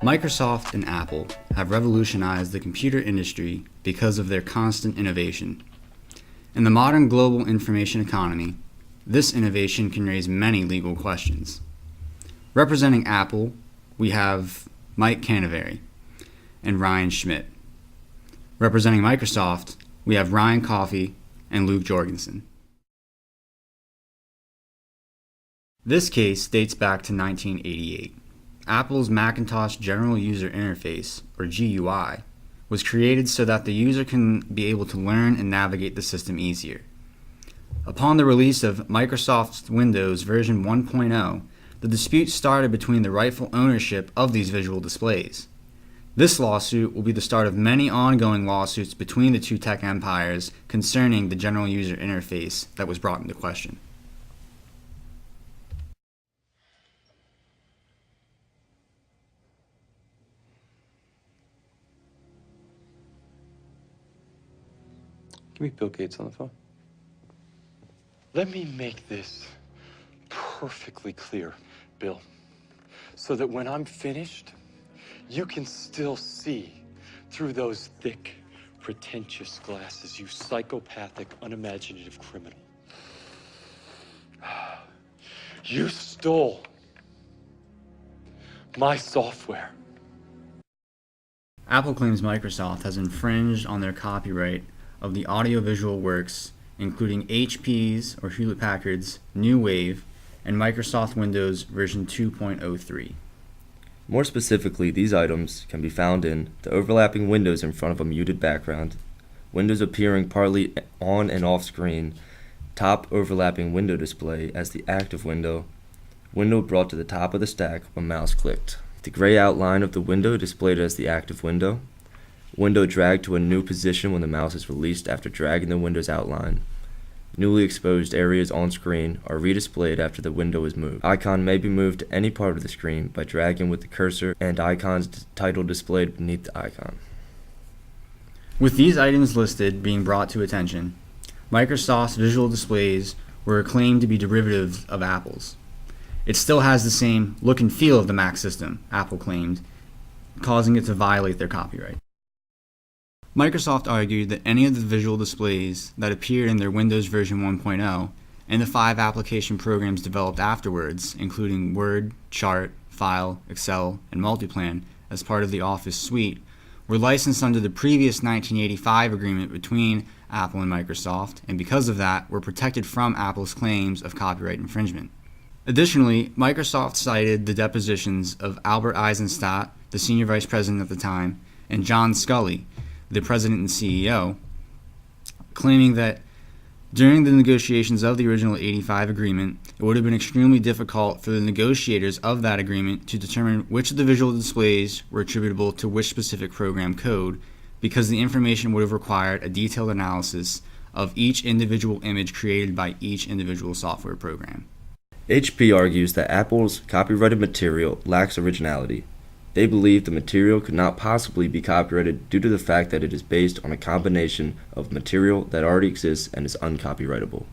Microsoft and Apple have revolutionized the computer industry because of their constant innovation. In the modern global information economy, this innovation can raise many legal questions. Representing Apple, we have Mike Canaveri and Ryan Schmidt. Representing Microsoft, we have Ryan Coffey and Luke Jorgensen. This case dates back to 1988. Apple's Macintosh General User Interface, or GUI, was created so that the user can be able to learn and navigate the system easier. Upon the release of Microsoft's Windows version 1.0, the dispute started between the rightful ownership of these visual displays. This lawsuit will be the start of many ongoing lawsuits between the two tech empires concerning the general user interface that was brought into question. Give me Bill Gates on the phone. Let me make this perfectly clear, Bill, so that when I'm finished, you can still see through those thick, pretentious glasses, you psychopathic, unimaginative criminal. You stole my software. Apple claims Microsoft has infringed on their copyright of the audiovisual works, including HP's or Hewlett-Packard's New Wave and Microsoft Windows version 2.03. More specifically, these items can be found in the overlapping windows in front of a muted background, windows appearing partly on and off screen, top overlapping window display as the active window, window brought to the top of the stack when mouse clicked, the gray outline of the window displayed as the active window, window dragged to a new position when the mouse is released after dragging the window's outline. Newly exposed areas on screen are redisplayed after the window is moved. Icon may be moved to any part of the screen by dragging with the cursor and icon's title displayed beneath the icon. With these items listed being brought to attention, Microsoft's visual displays were claimed to be derivatives of Apple's. It still has the same look and feel of the Mac system, Apple claimed, causing it to violate their copyright. Microsoft argued that any of the visual displays that appeared in their Windows version 1.0 and the 5 application programs developed afterwards, including Word, Chart, File, Excel, and Multiplan as part of the Office suite, were licensed under the previous 1985 agreement between Apple and Microsoft, and because of that, were protected from Apple's claims of copyright infringement. Additionally, Microsoft cited the depositions of Albert Eisenstadt, the senior vice president at the time, and John Scully, the president and CEO, claiming that during the negotiations of the original 85 agreement, it would have been extremely difficult for the negotiators of that agreement to determine which of the visual displays were attributable to which specific program code, because the information would have required a detailed analysis of each individual image created by each individual software program. HP argues that Apple's copyrighted material lacks originality. They believe the material could not possibly be copyrighted due to the fact that it is based on a combination of material that already exists and is uncopyrightable.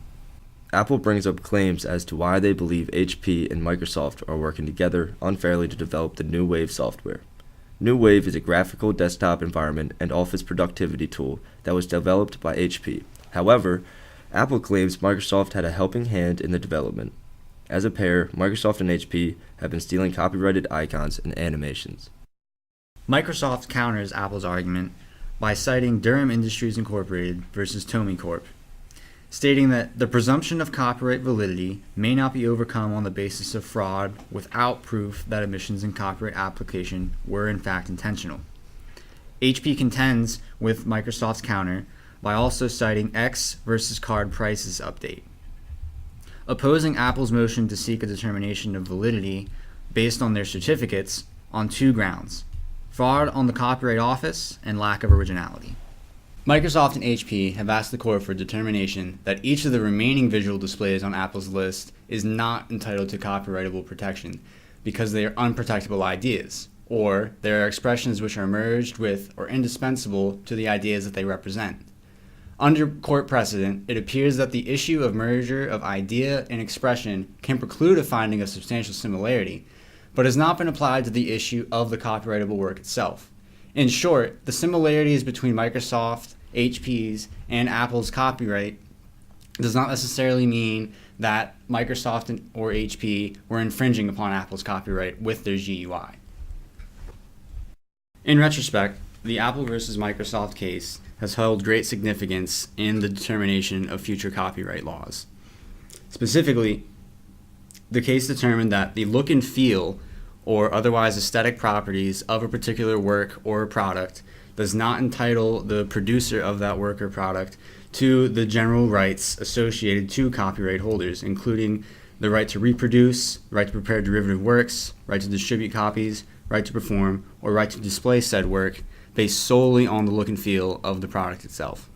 Apple brings up claims as to why they believe HP and Microsoft are working together unfairly to develop the New Wave software. New Wave is a graphical desktop environment and office productivity tool that was developed by HP. However, Apple claims Microsoft had a helping hand in the development. As a pair, Microsoft and HP have been stealing copyrighted icons and animations. Microsoft counters Apple's argument by citing Durham Industries Incorporated versus Tomy Corp, stating that the presumption of copyright validity may not be overcome on the basis of fraud without proof that omissions in copyright application were in fact intentional. HP contends with Microsoft's counter by also citing X versus card prices update, opposing Apple's motion to seek a determination of validity based on their certificates on 2 grounds: fraud on the Copyright Office and lack of originality. Microsoft and HP have asked the court for determination that each of the remaining visual displays on Apple's list is not entitled to copyrightable protection because they are unprotectable ideas, or there are expressions which are merged with or indispensable to the ideas that they represent. Under court precedent, it appears that the issue of merger of idea and expression can preclude a finding of substantial similarity, but has not been applied to the issue of the copyrightable work itself. In short, the similarities between Microsoft, HP's, and Apple's copyright does not necessarily mean that Microsoft or HP were infringing upon Apple's copyright with their GUI. In retrospect, the Apple versus Microsoft case has held great significance in the determination of future copyright laws. Specifically, the case determined that the look and feel or otherwise aesthetic properties of a particular work or product does not entitle the producer of that work or product to the general rights associated to copyright holders, including the right to reproduce, right to prepare derivative works, right to distribute copies, right to perform, or right to display said work based solely on the look and feel of the product itself.